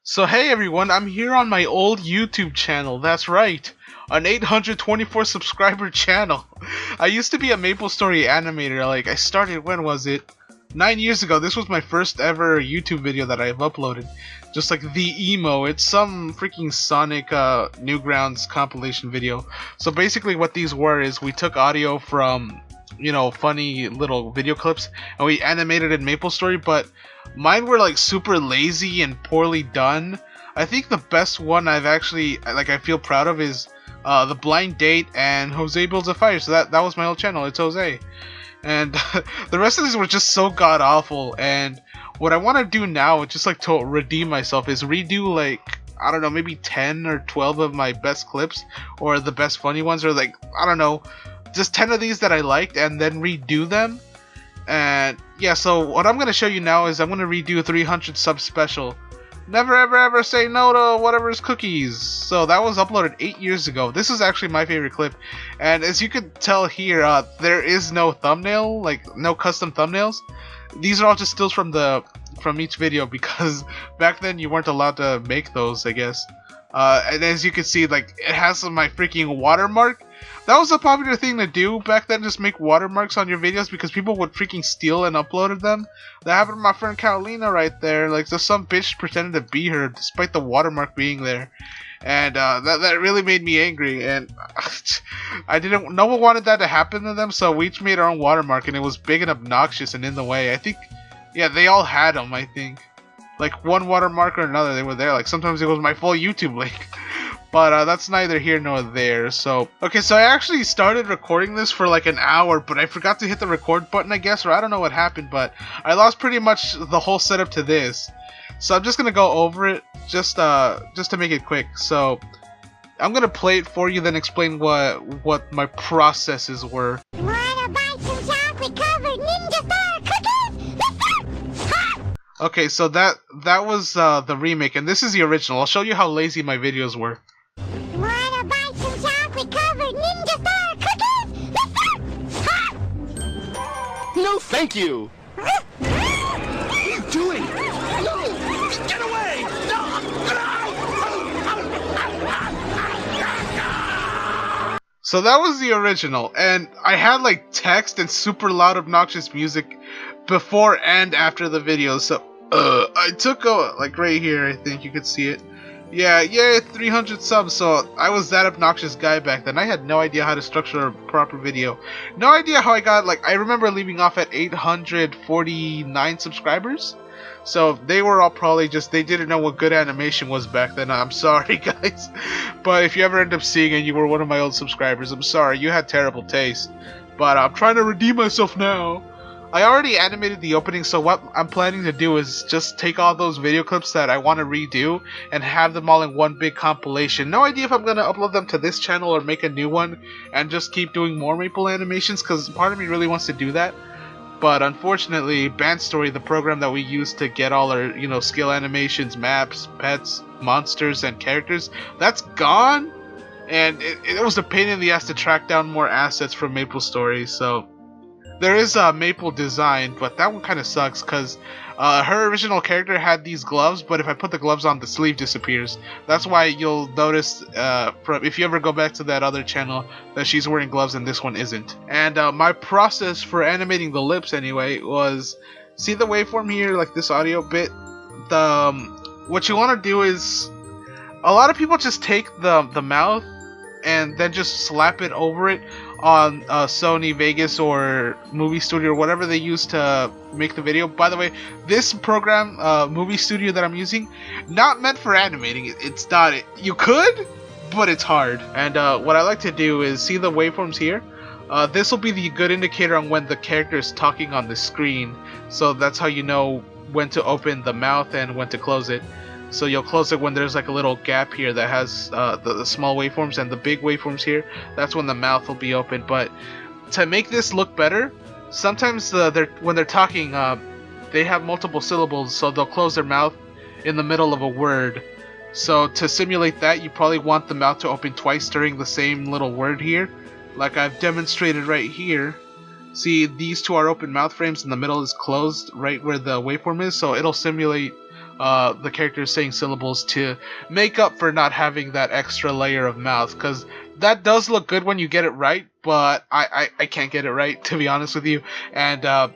So hey everyone, I'm here on my old YouTube channel, that's right, an 824 subscriber channel. I used to be a MapleStory Animator, I started, when was it? 9 years ago. This was my first ever YouTube video that I've uploaded. Just like the emo, it's some freaking Sonic Newgrounds compilation video. So basically what these were is we took audio from, funny little video clips and we animated in MapleStory, but mine were like super lazy and poorly done. I think the best one I've actually I feel proud of is the blind date and Jose builds a fire. So that was my old channel. It's Jose, and the rest of these were just so god awful. And what I want to do now, just like to redeem myself, is redo I don't know, maybe 10 or 12 of my best clips, or the best funny ones, or I don't know, just 10 of these that I liked, and then redo them. And yeah, so what I'm gonna show you now is I'm gonna redo a 300 sub special. Never ever ever say no to whatever's cookies. So that was uploaded 8 years ago. This is actually my favorite clip, and as you can tell here, there is no thumbnail, no custom thumbnails. These are all just stills from each video, because back then you weren't allowed to make those, I guess. And as you can see, it has my freaking watermark. That was a popular thing to do back then, just make watermarks on your videos, because people would freaking steal and uploaded them. That happened to my friend Carolina right there. Just some bitch pretended to be her despite the watermark being there. And that really made me angry, and no one wanted that to happen to them, so we each made our own watermark, and it was big and obnoxious and in the way. I think, yeah, they all had them, I think. One watermark or another, they were there. Sometimes it was my full YouTube link. But that's neither here nor there. So okay, so I actually started recording this for an hour, but I forgot to hit the record button, I guess, or I don't know what happened, but I lost pretty much the whole setup to this. So I'm just gonna go over it just to make it quick. So I'm gonna play it for you, then explain what my processes were. Wanna buy some chocolate-covered ninja star cookies? Okay, so that was the remake, and this is the original. I'll show you how lazy my videos were. Wanna buy some chocolate-covered ninja star cookies? No, thank you! What are you doing? No! Get away! No! So that was the original, and I had text and super loud obnoxious music before and after the video. So I took right here, I think you could see it. Yeah, 300 subs. So I was that obnoxious guy back then. I had no idea how to structure a proper video. No idea how I got I remember leaving off at 849 subscribers. So they were all probably they didn't know what good animation was back then. I'm sorry, guys. But if you ever end up seeing and you were one of my old subscribers, I'm sorry, you had terrible taste. But I'm trying to redeem myself now. I already animated the opening, so what I'm planning to do is just take all those video clips that I want to redo and have them all in one big compilation. No idea if I'm going to upload them to this channel or make a new one and just keep doing more Maple animations, because part of me really wants to do that. But unfortunately, MapleStory, the program that we use to get all our, skill animations, maps, pets, monsters, and characters, that's gone. And it was a pain in the ass to track down more assets from MapleStory, so there is a Maple design, but that one kind of sucks, because her original character had these gloves, but if I put the gloves on, the sleeve disappears. That's why you'll notice, if you ever go back to that other channel, that she's wearing gloves and this one isn't. And my process for animating the lips, anyway, was, see the waveform here, this audio bit? What you want to do is, a lot of people just take the mouth and then just slap it over it on Sony Vegas or Movie Studio or whatever they use to make the video. By the way, this program, Movie Studio that I'm using, not meant for animating. It's not. You could, but it's hard. And what I like to do is, see the waveforms here? This will be the good indicator on when the character is talking on the screen. So that's how you know when to open the mouth and when to close it. So you'll close it when there's a little gap here that has the small waveforms, and the big waveforms here, that's when the mouth will be open. But to make this look better, sometimes when they're talking, they have multiple syllables, so they'll close their mouth in the middle of a word. So to simulate that, you probably want the mouth to open twice during the same little word here, like I've demonstrated right here. See, these two are open mouth frames and the middle is closed right where the waveform is, so it'll simulate the character is saying syllables to make up for not having that extra layer of mouth, because that does look good when you get it right, but I can't get it right, to be honest with you, and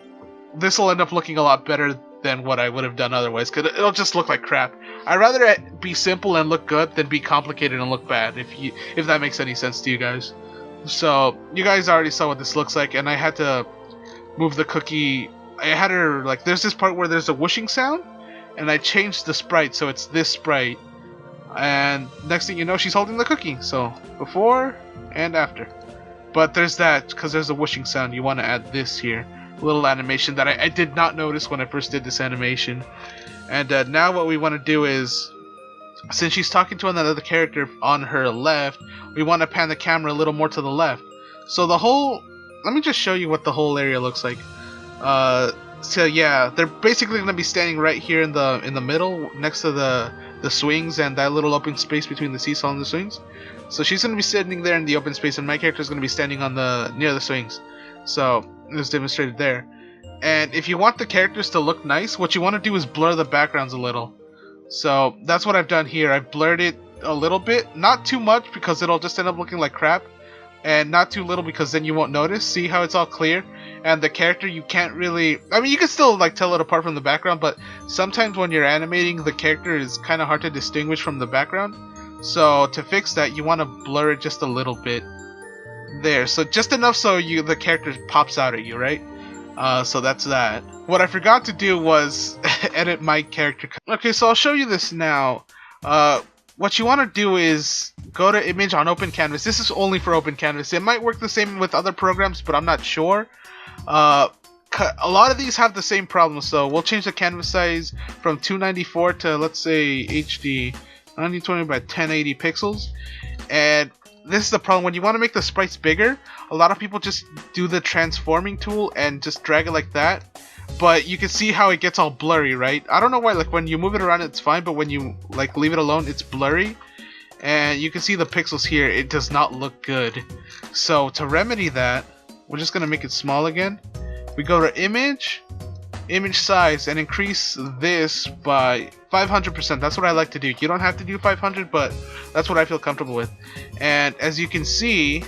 this will end up looking a lot better than what I would have done otherwise, because it'll just look like crap. I'd rather it be simple and look good than be complicated and look bad, if that makes any sense to you guys. So you guys already saw what this looks like, and I had to move the cookie. I had her, like, there's this part where there's a whooshing sound, and I changed the sprite so it's this sprite, and next thing you know, she's holding the cookie. So before and after. But there's that, because there's a whooshing sound, you want to add this here little animation that I did not notice when I first did this animation. And now what we want to do is, since she's talking to another character on her left, we want to pan the camera a little more to the left. So the whole, let me just show you what the whole area looks like. So yeah, they're basically going to be standing right here in the middle, next to the swings and that little open space between the seesaw and the swings. So she's going to be sitting there in the open space, and my character is going to be standing on near the swings. So it's demonstrated there. And if you want the characters to look nice, what you want to do is blur the backgrounds a little. So that's what I've done here. I've blurred it a little bit, not too much because it'll just end up looking like crap, and not too little because then you won't notice. See how it's all clear? And the character, you can't really, I mean, you can still like tell it apart from the background, but sometimes when you're animating, the character is kind of hard to distinguish from the background. So to fix that, you want to blur it just a little bit there, so just enough so the character pops out at you, right? So that's that. What I forgot to do was edit my character. Okay, so I'll show you this now. What you want to do is go to image on openCanvas. This is only for openCanvas. It might work the same with other programs, but I'm not sure. A lot of these have the same problem, so we'll change the canvas size from 294 to, let's say, HD 1920 by 1080 pixels. And this is the problem. When you want to make the sprites bigger, a lot of people just do the transforming tool and just drag it like that. But you can see how it gets all blurry, right? I don't know why, like when you move it around it's fine, but when you like leave it alone it's blurry. And you can see the pixels here, it does not look good. So to remedy that, we're just going to make it small again. We go to image, image size, and increase this by 500%. That's what I like to do. You don't have to do 500, but that's what I feel comfortable with. And as you can see,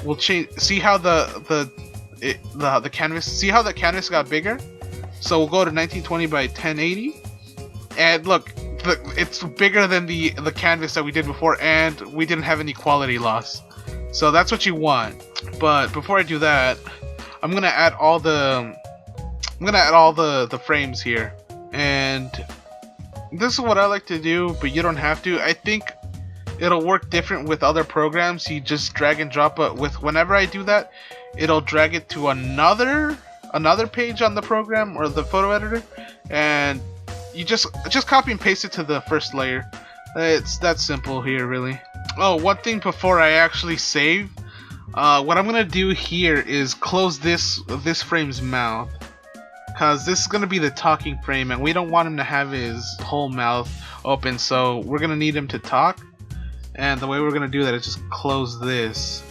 we'll change. See how the canvas. See how the canvas got bigger. So we'll go to 1920 by 1080, and look, it's bigger than the canvas that we did before, and we didn't have any quality loss. So that's what you want. But before I do that, I'm gonna add all the frames here. And this is what I like to do, but you don't have to. I think it'll work different with other programs. You just drag and drop, but whenever I do that, it'll drag it to another page on the program or the photo editor, and you just copy and paste it to the first layer. It's that simple here, really. Oh, one thing before I actually save, what I'm gonna do here is close this frame's mouth, because this is going to be the talking frame, and we don't want him to have his whole mouth open, so we're going to need him to talk. And the way we're going to do that is just close this.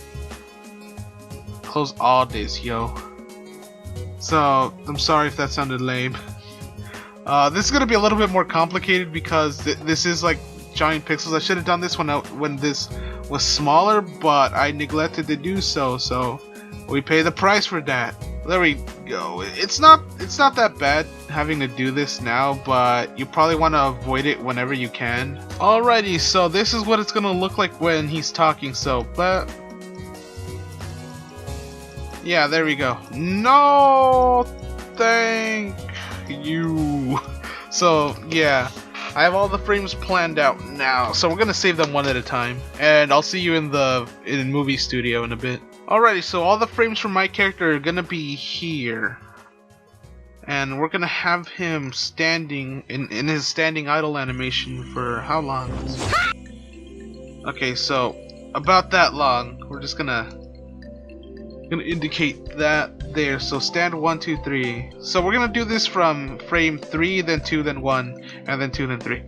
Close all this, yo. So, I'm sorry if that sounded lame. This is going to be a little bit more complicated because this is like giant pixels. I should have done this when this was smaller, but I neglected to do so, so we pay the price for that. There we go. It's not that bad having to do this now, but you probably want to avoid it whenever you can. Alrighty, so this is what it's gonna look like when he's talking. So, yeah, there we go. No, thank you. So yeah, I have all the frames planned out now. So we're gonna save them one at a time, and I'll see you in Movie Studio in a bit. Alrighty, so all the frames from my character are gonna be here, and we're gonna have him standing in his standing idle animation for how long? Okay, so about that long. We're just gonna indicate that there. So stand 1, 2, 3. So we're gonna do this from frame 3, then 2, then 1, and then 2, then 3.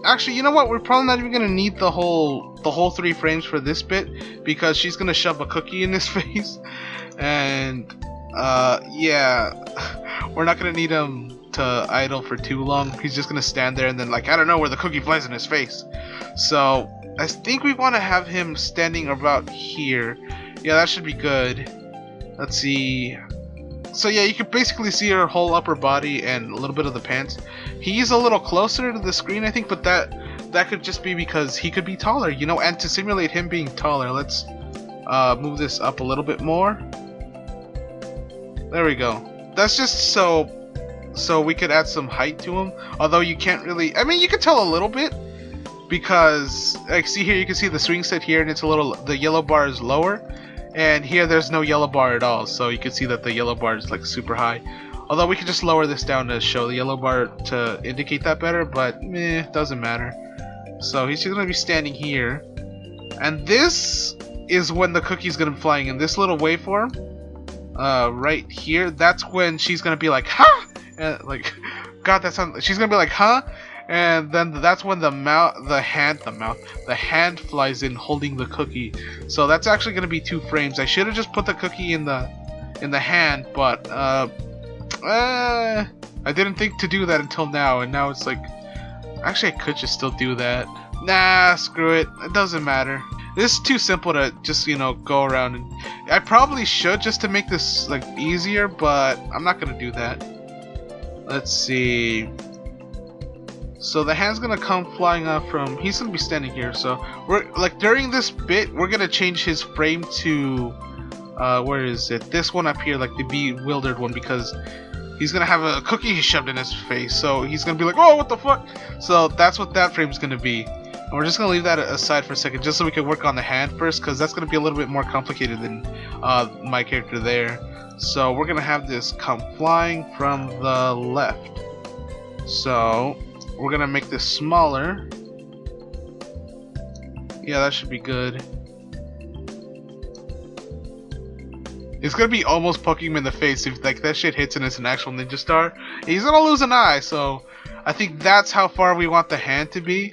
Actually, you know what? We're probably not even gonna need the whole 3 frames for this bit, because she's gonna shove a cookie in his face, and yeah, we're not gonna need him to idle for too long. He's just gonna stand there and then, like, I don't know where the cookie flies in his face. So I think we want to have him standing about here. Yeah, that should be good. Let's see. So yeah, you can basically see her whole upper body and a little bit of the pants. He's a little closer to the screen, I think, but that could just be because he could be taller, you know. And to simulate him being taller, let's move this up a little bit more. There we go. That's just so we could add some height to him. Although you can't really, I mean, you can tell a little bit because, like, see here, you can see the swing set here, and it's a little, the yellow bar is lower, and here there's no yellow bar at all. So you can see that the yellow bar is like super high. Although we could just lower this down to show the yellow bar to indicate that better, but doesn't matter. So he's just gonna be standing here, and this is when the cookie's gonna be flying in this little waveform. Right here, that's when she's gonna be like, "Ha!" And, like, God, that sounds. She's gonna be like, "Huh?" And then that's when the hand flies in holding the cookie. So that's actually gonna be 2 frames. I should have just put the cookie in the hand, but I didn't think to do that until now, and now it's like, actually I could just still do that. Nah, screw it. It doesn't matter. This is too simple to just, you know, go around, and I probably should just to make this like easier, but I'm not gonna do that. Let's see. So the hand's gonna come flying up from, he's gonna be standing here. So we're like, during this bit, we're gonna change his frame to where is it? This one up here, like the bewildered one, because he's gonna have a cookie shoved in his face. So he's gonna be like, "Oh, what the fuck?" So that's what that frame's gonna be. And we're just gonna leave that aside for a second, just so we can work on the hand first, because that's gonna be a little bit more complicated than my character there. So we're gonna have this come flying from the left. So we're gonna make this smaller. Yeah, that should be good. It's gonna be almost poking him in the face if like that shit hits and it's an actual ninja star. He's gonna lose an eye, so I think that's how far we want the hand to be.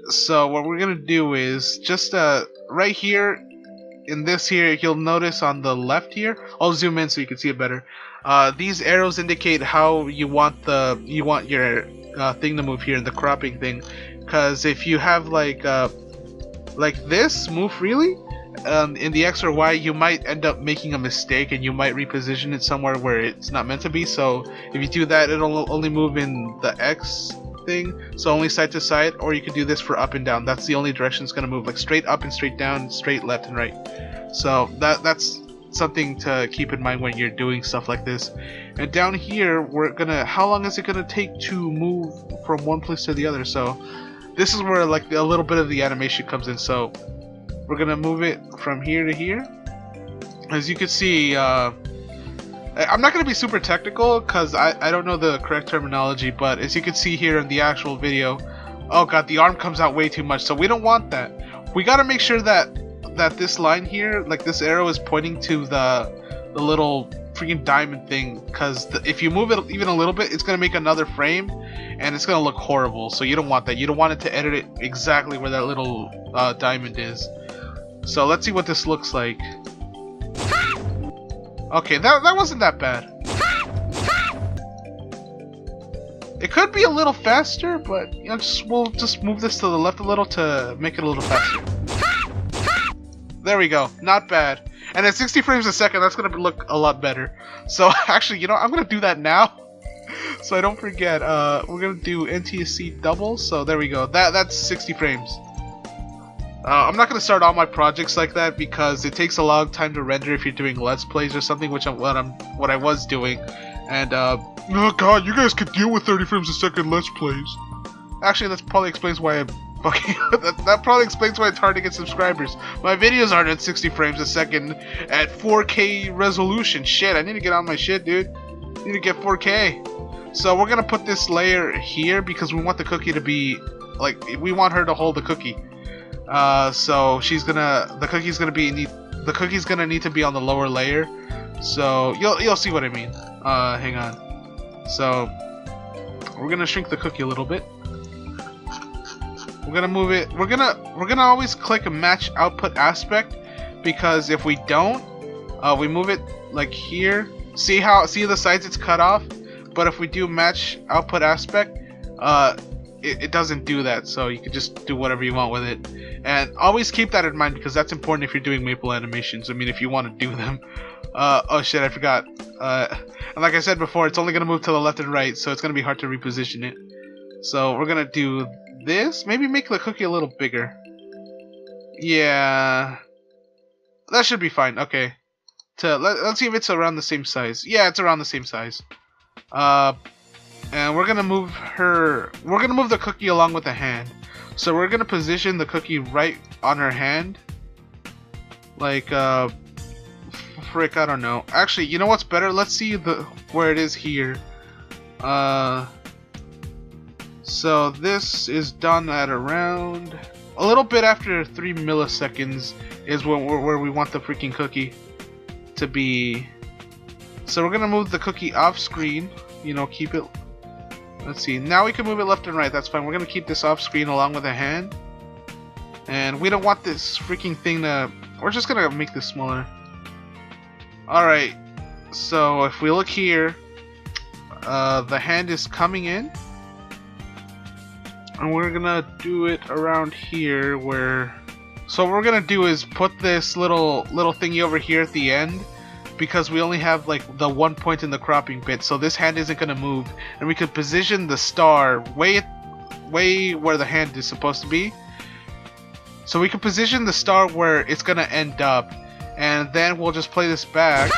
So what we're gonna do is just right here in this here, you'll notice on the left here, I'll zoom in so you can see it better. These arrows indicate how you want your thing to move here in the cropping thing. Because if you have like this move freely in the X or Y, you might end up making a mistake and you might reposition it somewhere where it's not meant to be. So if you do that, it'll only move in the X thing, so only side to side. Or you could do this for up and down. That's the only direction it's gonna move, like straight up and straight down, straight left and right. So that's something to keep in mind when you're doing stuff like this. And down here, we're gonna, how long is it gonna take to move from one place to the other? So this is where like a little bit of the animation comes in. So we're gonna move it from here to here. As you can see, I'm not gonna be super technical because I don't know the correct terminology, but as you can see here in the actual video, oh god, the arm comes out way too much, so we don't want that. We gotta make sure that this line here, like this arrow, is pointing to the little freaking diamond thing, because if you move it even a little bit, it's gonna make another frame and it's gonna look horrible. So you don't want that. You don't want it to edit it exactly where that little diamond is. So let's see what this looks like. Okay, that wasn't that bad. It could be a little faster, but you know, we'll just move this to the left a little to make it a little faster. There we go, not bad. And at 60 frames a second, that's gonna look a lot better. So actually, you know, I'm gonna do that now, so I don't forget. We're gonna do NTSC double. So there we go. That's 60 frames. I'm not gonna start all my projects like that because it takes a long time to render if you're doing Let's Plays or something, which what I was doing. And oh god, you guys could deal with 30 frames a second Let's Plays. Actually, that probably explains why I'm fucking. that probably explains why it's hard to get subscribers. My videos aren't at 60 frames a second at 4K resolution. Shit, I need to get on my shit, dude. I need to get 4K. So we're gonna put this layer here because we want the cookie to be like, we want her to hold the cookie. So the cookie's gonna need to be on the lower layer. So you'll see what I mean. Hang on. So we're gonna shrink the cookie a little bit. We're gonna move it. We're gonna always click a match output aspect, because if we don't, we move it like here. See the sides it's cut off? but if we do match output aspect, it doesn't do that, so you can just do whatever you want with it. And always keep that in mind, because that's important if you're doing Maple animations. I mean, if you want to do them. Oh shit, I forgot. And like I said before, it's only going to move to the left and right, so it's going to be hard to reposition it. So we're going to do this. Maybe make the cookie a little bigger. Yeah. That should be fine. Okay. Let's see if it's around the same size. Yeah, it's around the same size. And we're gonna move her. We're gonna move the cookie along with the hand. So we're gonna position the cookie right on her hand. Like frick, I don't know. Actually, you know what's better? Let's see where it is here. So this is done at around a little bit after 3 milliseconds is where we want the freaking cookie to be. So we're gonna move the cookie off screen. You know, keep it. Let's see. Now we can move it left and right. That's fine. We're gonna keep this off screen along with the hand. And we don't want this freaking thing to. We're just gonna make this smaller. All right. So if we look here, the hand is coming in, and we're gonna do it around here where. So what we're gonna do is put this little thingy over here at the end, because we only have like the one point in the cropping bit, so this hand isn't gonna move, and we could position the star way where the hand is supposed to be. So we can position the star where it's gonna end up, and then we'll just play this back.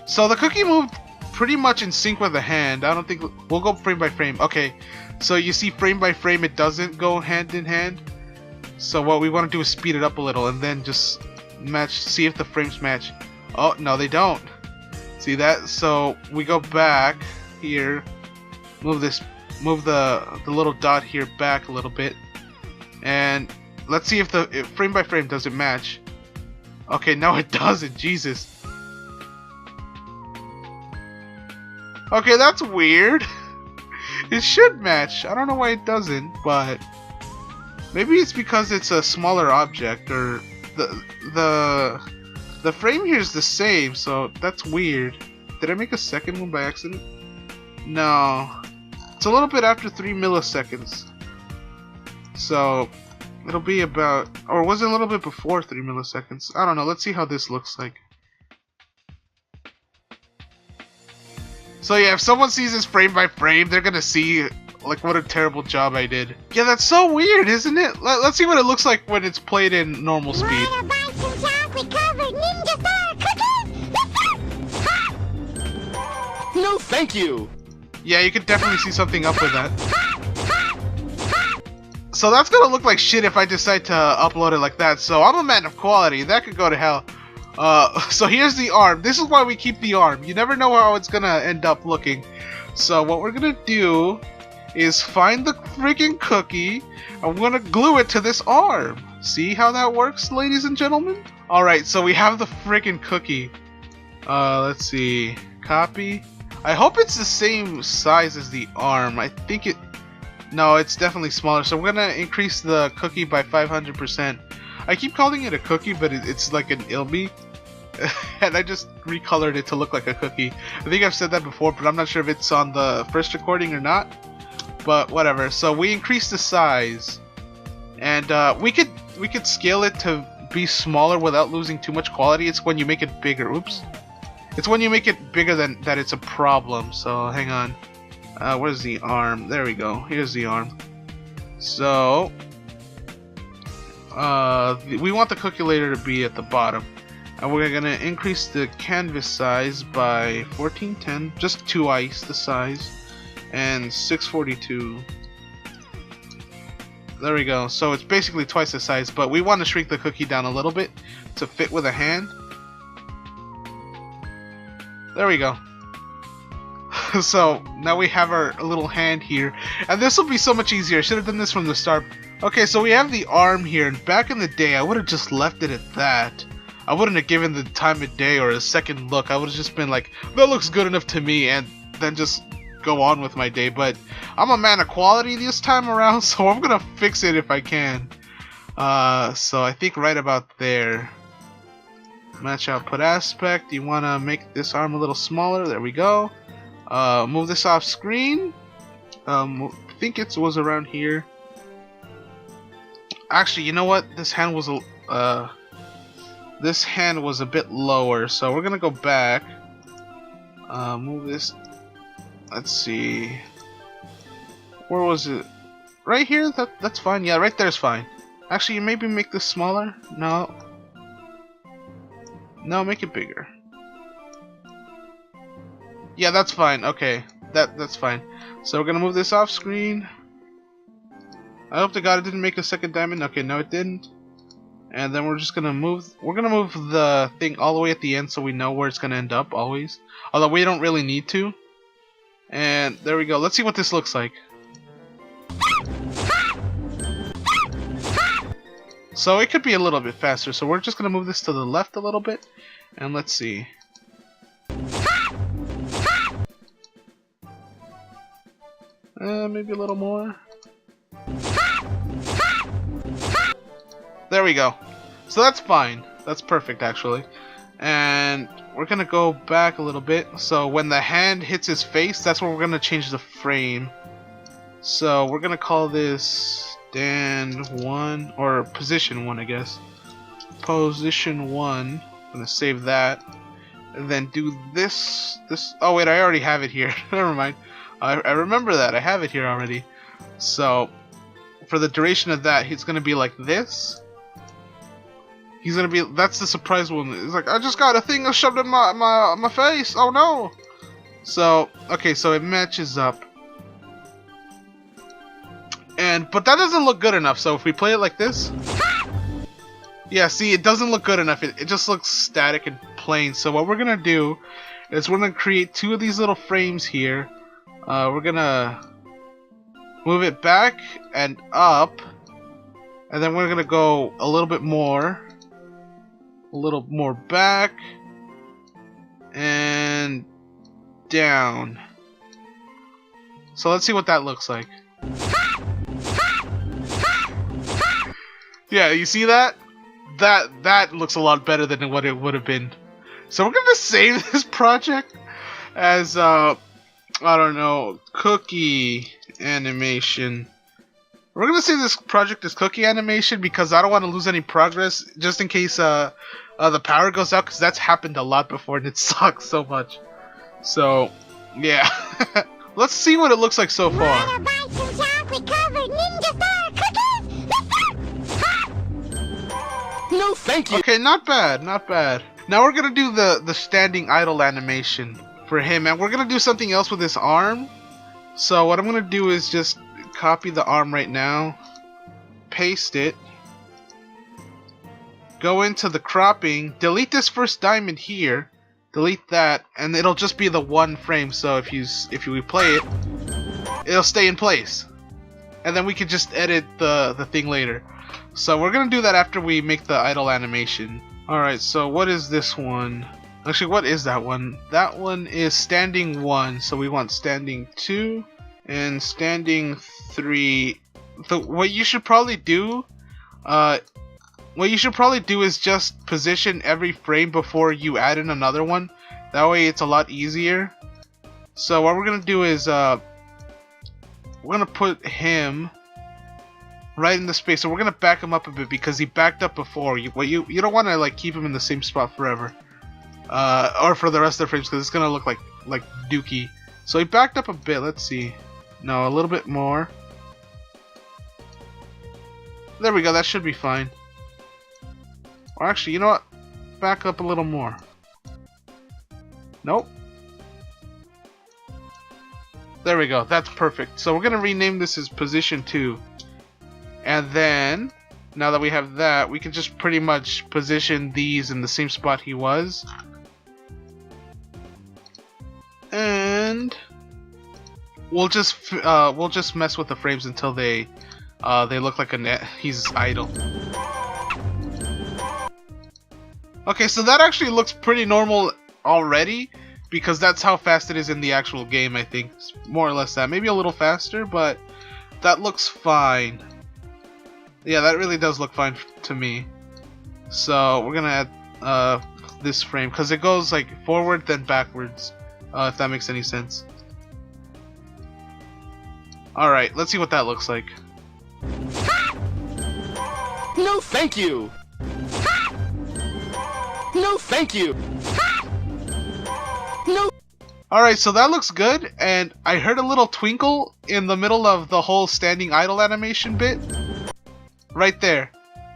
So the cookie moved pretty much in sync with the hand. I don't think we'll go frame by frame. Okay, so you see frame by frame it doesn't go hand in hand. So what we want to do is speed it up a little and then just see if the frames match. Oh no, they don't. See that? So we go back here, move the little dot here back a little bit, and let's see if frame by frame doesn't match. Okay, no it doesn't. Jesus. Okay, that's weird. It should match. I don't know why it doesn't, but maybe it's because it's a smaller object, or the frame here is the same, so that's weird. Did I make a second one by accident? No. It's a little bit after 3 milliseconds. So it'll be about, or was it a little bit before 3 milliseconds? I don't know. Let's see how this looks like. So yeah, if someone sees this frame by frame, they're gonna see like what a terrible job I did. Yeah, that's so weird, isn't it? Let's see what it looks like when it's played in normal speed. Wanna buy some chocolate covered ninja star cookies? No, thank you. Yeah, you could definitely see something up with that. So that's gonna look like shit if I decide to upload it like that. So I'm a man of quality. That could go to hell. So here's the arm. This is why we keep the arm. You never know how it's gonna end up looking. So what we're gonna do is find the freaking cookie. I'm gonna glue it to this arm. See how that works, ladies and gentlemen? Alright, so we have the freaking cookie. Let's see. Copy. I hope it's the same size as the arm. I think it... No, it's definitely smaller. So we're gonna increase the cookie by 500%. I keep calling it a cookie, but it's like an ilby. And I just recolored it to look like a cookie. I think I've said that before, but I'm not sure if it's on the first recording or not. But whatever. So we increased the size, and we could scale it to be smaller without losing too much quality. It's when you make it bigger. Oops. It's when you make it bigger that it's a problem. So hang on. Where's the arm? There we go. Here's the arm. So we want the cookie layer to be at the bottom, and we're gonna increase the canvas size by 1410, just twice the size, and 642. There we go. So it's basically twice the size, but we want to shrink the cookie down a little bit to fit with a hand. There we go. So now we have our little hand here, and this will be so much easier. I should have done this from the start. Okay, so we have the arm here, and back in the day I would have just left it at that. I wouldn't have given the time of day or a second look. I would have just been like, that looks good enough to me, and then just go on with my day. But I'm a man of quality this time around, so I'm gonna fix it if I can. So I think right about there. Match output aspect. You want to make this arm a little smaller. There we go. Move this off screen. I think it was around here. Actually, you know what? This hand was a bit lower, so we're gonna go back. Move this. Let's see. Where was it? Right here? That's fine. Yeah, right there's fine. Actually, maybe make this smaller. No. No, make it bigger. Yeah, that's fine. Okay, that's fine. So we're gonna move this off screen. I hope to God it didn't make a second diamond. Okay, no, it didn't. And then we're just gonna move. We're gonna move the thing all the way at the end so we know where it's gonna end up always. Although we don't really need to. And there we go. Let's see what this looks like. So it could be a little bit faster. So we're just gonna move this to the left a little bit, and let's see. Maybe a little more. There we go. So that's fine. That's perfect actually. And we're gonna go back a little bit. So when the hand hits his face, that's where we're gonna change the frame. So we're gonna call this stand 1 or position 1, I guess. Position 1. I'm gonna save that. And then do this. Oh wait, I already have it here. Never mind. I remember that. I have it here already. So for the duration of that, he's gonna be like this. He's gonna be. That's the surprise one. It's like, I just got a thing shoved in my face. Oh no. So okay, so it matches up. But that doesn't look good enough. So if we play it like this, yeah, see, it doesn't look good enough. It just looks static and plain. So what we're gonna do is we're gonna create 2 of these little frames here. We're gonna move it back and up, and then we're gonna go a little bit more. A little more back and down. So let's see what that looks like. Yeah, you see that? That looks a lot better than what it would have been. So we're gonna save this project as I don't know, cookie animation. We're gonna save this project as cookie animation because I don't want to lose any progress, just in case the power goes out, because that's happened a lot before and it sucks so much. So yeah, let's see what it looks like so far. Wanna buy some chocolate covered ninja star cookies? No, thank you. Okay, not bad, not bad. Now we're gonna do the standing idle animation for him, and we're gonna do something else with his arm. So what I'm gonna do is just copy the arm right now, paste it, go into the cropping, delete this first diamond here, delete that, and it'll just be the one frame. So if you replay it, it'll stay in place, and then we can just edit the thing later. So we're gonna do that after we make the idle animation. Alright, so what is this one? Actually, what is that one? That one is standing 1, so we want standing 2 and standing 3. What you should probably do is just position every frame before you add in another one. That way it's a lot easier. So what we're gonna do is we're gonna put him right in the space. So we're gonna back him up a bit because he backed up before. You don't want to like keep him in the same spot forever, or for the rest of the frames, because it's gonna look like dookie. So he backed up a bit. Let's see. No, a little bit more. There we go. That should be fine. Or actually, you know what? Back up a little more. Nope. There we go. That's perfect. So we're gonna rename this as position 2. And then, now that we have that, we can just pretty much position these in the same spot he was. And we'll just mess with the frames until they look like a net. He's idle. Okay, so that actually looks pretty normal already, because that's how fast it is in the actual game. I think it's more or less that, maybe a little faster, but that looks fine. Yeah, that really does look fine to me. So we're gonna add this frame because it goes like forward then backwards, if that makes any sense. Alright, let's see what that looks like. No, thank you. No, thank you. No. Alright, so that looks good, and I heard a little twinkle in the middle of the whole standing idle animation bit. Right there.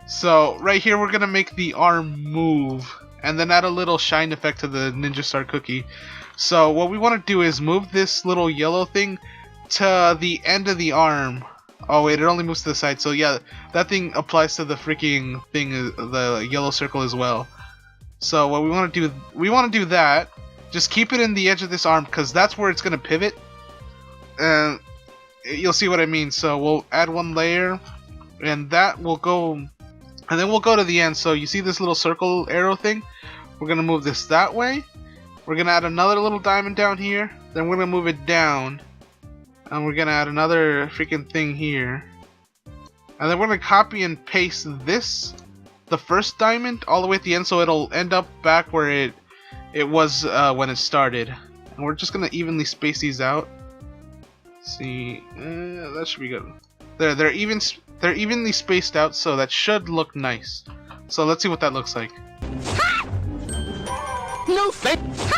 So, right here we're gonna make the arm move, and then add a little shine effect to the Ninja Star cookie. So, what we want to do is move this little yellow thing to the end of the arm. Oh wait, it only moves to the side, so yeah, that thing applies to the freaking thing, the yellow circle as well. So what we want to do that. Just keep it in the edge of this arm, because that's where it's going to pivot. And you'll see what I mean. So we'll add one layer, and that will go, and then we'll go to the end. So you see this little circle arrow thing? We're going to move this that way. We're going to add another little diamond down here. Then we're going to move it down. And we're going to add another freaking thing here. And then we're going to copy and paste this, the first diamond, all the way at the end, so it'll end up back where it was when it started. And we're just going to evenly space these out. Let's see, that should be good. They're evenly spaced out, so that should look nice. So let's see what that looks like. No thanks.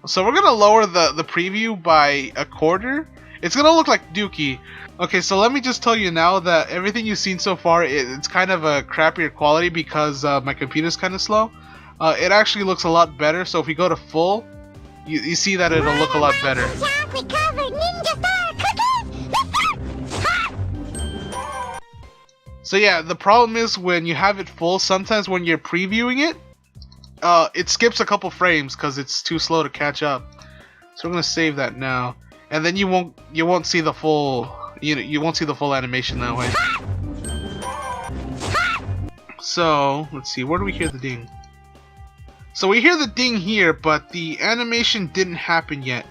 So we're gonna lower the preview by a quarter. It's gonna look like Dookie. Okay, so let me just tell you now that everything you've seen so far, it's kind of a crappier quality because my computer's kind of slow. It actually looks a lot better. So if we go to full, you see that it'll look a lot better. So yeah, the problem is when you have it full, sometimes when you're previewing it, it skips a couple frames because it's too slow to catch up. So I'm gonna save that now, and then you won't see the full you won't see the full animation that way. So let's see, where do we hear the ding? So we hear the ding here, but the animation didn't happen yet.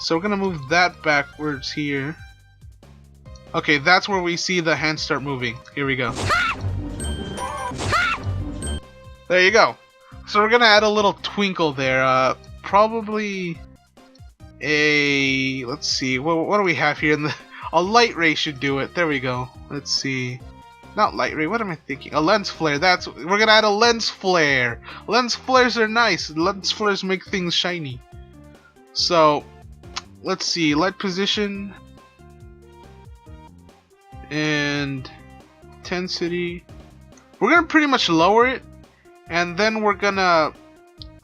So we're gonna move that backwards here. Okay, that's where we see the hand start moving. Here we go. There you go. So we're gonna add a little twinkle there. Probably a, let's see, what do we have here? A light ray should do it. There we go. Let's see. Not light ray. What am I thinking? A lens flare. We're gonna add a lens flare. Lens flares are nice. Lens flares make things shiny. So let's see. Light position and intensity. We're gonna pretty much lower it. And then we're gonna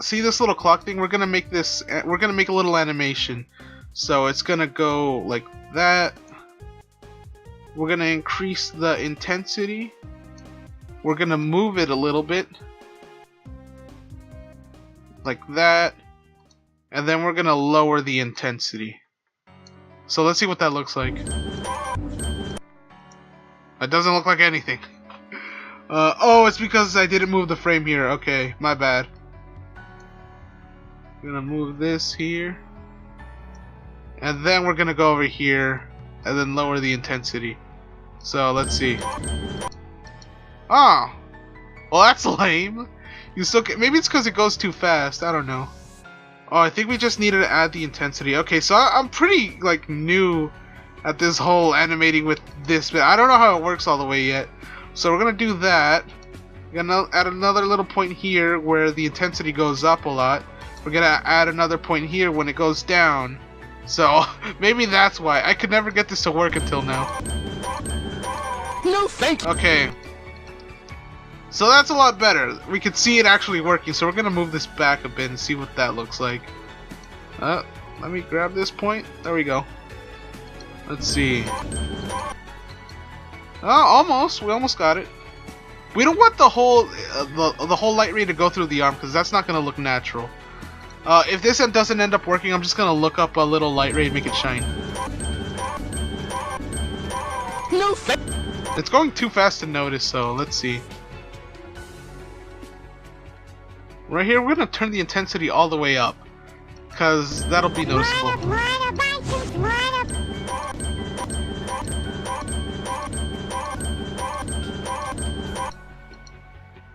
see this little clock thing. We're gonna make this. We're gonna make a little animation. So it's gonna go like that. We're gonna increase the intensity. We're gonna move it a little bit, like that. And then we're gonna lower the intensity. So let's see what that looks like. It doesn't look like anything. Oh, it's because I didn't move the frame here. Okay, my bad. I'm gonna move this here. And then we're gonna go over here and then lower the intensity. So let's see. Ah, well that's lame. You still maybe it's because it goes too fast. I don't know. Oh, I think we just needed to add the intensity. Okay, so I'm pretty like new at this whole animating with this, but I don't know how it works all the way yet. So we're gonna do that. We're gonna add another little point here where the intensity goes up a lot. We're gonna add another point here when it goes down. So maybe that's why I could never get this to work until now. No thank you. Okay. So that's a lot better. We can see it actually working. So we're gonna move this back a bit and see what that looks like. Let me grab this point. There we go. Let's see. Almost. We almost got it. We don't want the whole the whole light ray to go through the arm because that's not gonna look natural. If this doesn't end up working, I'm just gonna look up a little light ray and make it shine. No, it's going too fast to notice, so let's see. Right here, we're gonna turn the intensity all the way up, cause that'll be noticeable.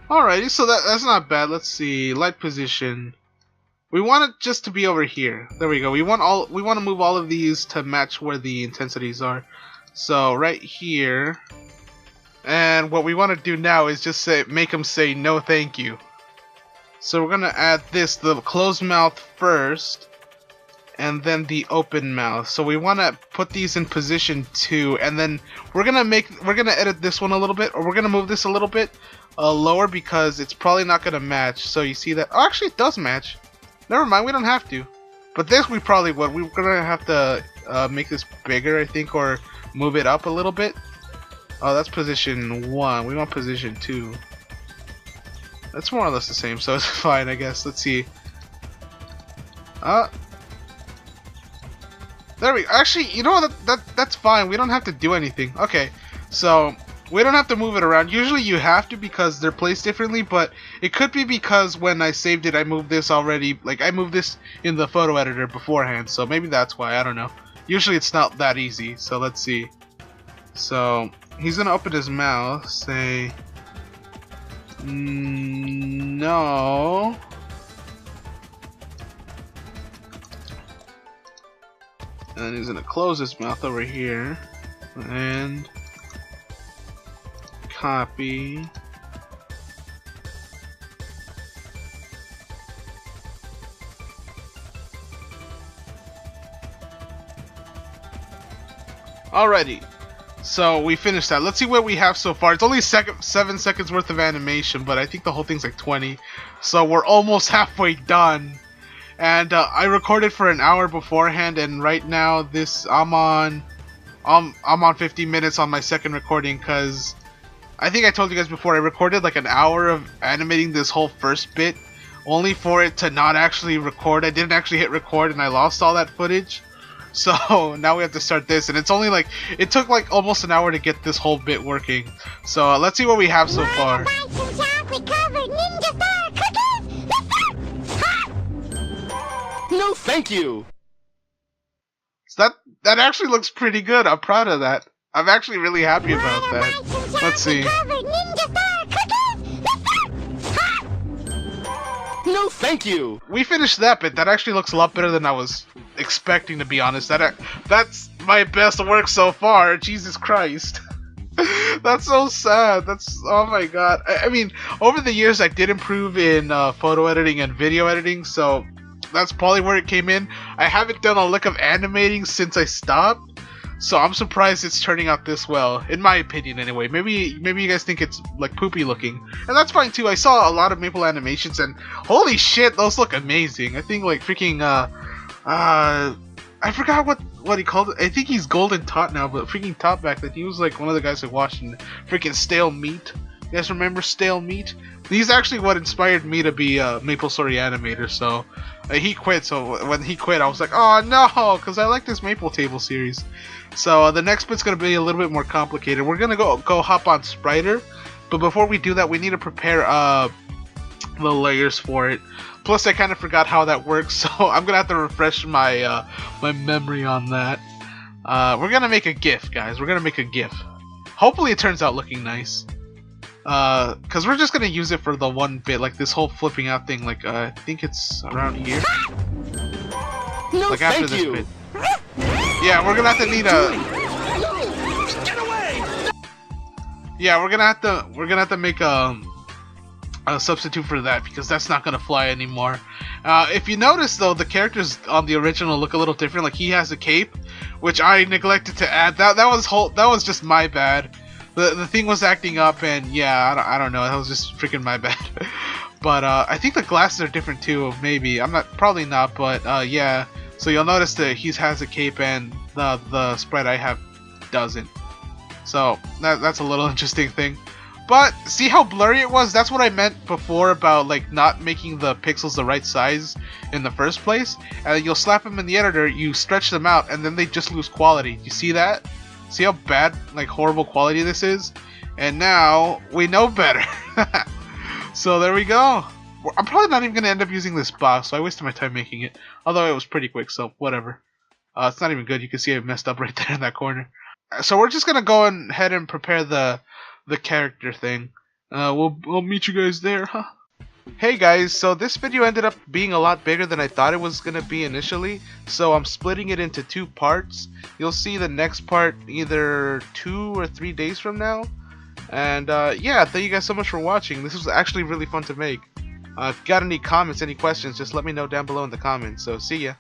Alrighty, so that's not bad. Let's see, light position. We want it just to be over here. There we go. We want to move all of these to match where the intensities are. So right here. And what we want to do now is just make them say no thank you. So we're gonna add the closed mouth first, and then the open mouth. So we want to put these in position 2, and then we're gonna edit this one a little bit, or we're gonna move this a little bit lower because it's probably not gonna match. So you see that? Oh, actually, it does match. Never mind, we don't have to. But this we probably would. We're gonna have to make this bigger, I think, or move it up a little bit. Oh, that's position 1. We want position 2. That's more or less the same, so it's fine, I guess. Let's see. There we go. Actually, you know what? That's fine. We don't have to do anything. Okay, so we don't have to move it around. Usually you have to because they're placed differently, but it could be because when I saved it, I moved this already. Like, I moved this in the photo editor beforehand, so maybe that's why. I don't know. Usually it's not that easy, so let's see. So he's gonna open his mouth, say no. And then he's gonna close his mouth over here and copy. Alrighty, so we finished that. Let's see what we have so far. It's only 7 seconds worth of animation, but I think the whole thing's like 20. So we're almost halfway done. And I recorded for an hour beforehand, and right now I'm on 50 minutes on my second recording because I think I told you guys before I recorded like an hour of animating this whole first bit, only for it to not actually record. I didn't actually hit record, and I lost all that footage. So now we have to start this, and it's only like it took like almost an hour to get this whole bit working. So let's see what we have so far. No, thank you. So that actually looks pretty good. I'm proud of that. I'm actually really happy about that. Let's see. No, thank you. We finished that bit. That actually looks a lot better than I was expecting, to be honest. That's my best work so far. Jesus Christ. That's so sad. Oh my god. I mean, over the years I did improve in photo editing and video editing, so that's probably where it came in. I haven't done a lick of animating since I stopped, so I'm surprised it's turning out this well, in my opinion anyway. Maybe you guys think it's like poopy looking, and that's fine too. I saw a lot of Maple animations, and holy shit, those look amazing. I think like freaking I forgot what he called it. I think he's Golden Tot now, but freaking Tot back then, he was like one of the guys that watched in freaking Stale Meat. You guys remember Stale Meat? He's actually what inspired me to be a MapleStory Animator, so he quit. So when he quit, I was like, oh no, because I like this Maple Table series. So the next bit's going to be a little bit more complicated. We're going to go hop on Spriter, but before we do that, we need to prepare the layers for it. Plus, I kind of forgot how that works, so I'm going to have to refresh my my memory on that. We're going to make a GIF, guys. We're going to make a GIF. Hopefully it turns out looking nice. Because we're just gonna use it for the one bit, like this whole flipping out thing. Like I think it's around here. No, like after thank this you. bit. Yeah, we're gonna have to need a. No, get away. Yeah, we're gonna have to make a substitute for that because that's not gonna fly anymore. If you notice though, the characters on the original look a little different. Like he has a cape, which I neglected to add. That was just my bad. The thing was acting up, and yeah, I don't know. That was just freaking my bad. But I think the glasses are different too. Maybe probably not. But yeah. So you'll notice that he has a cape, and the sprite I have doesn't. So that's a little interesting thing. But see how blurry it was? That's what I meant before about like not making the pixels the right size in the first place. And you'll slap them in the editor, you stretch them out, and then they just lose quality. You see that? See how bad, like horrible quality this is? And now we know better. So there we go. I'm probably not even going to end up using this box, so I wasted my time making it. Although it was pretty quick, so whatever. It's not even good. You can see I messed up right there in that corner. So we're just going to go ahead and prepare the character thing. We'll meet you guys there, huh? Hey guys, so this video ended up being a lot bigger than I thought it was gonna be initially, so I'm splitting it into 2 parts. You'll see the next part either 2 or 3 days from now. And yeah, thank you guys so much for watching. This was actually really fun to make. If you got any comments, any questions, just let me know down below in the comments. So see ya.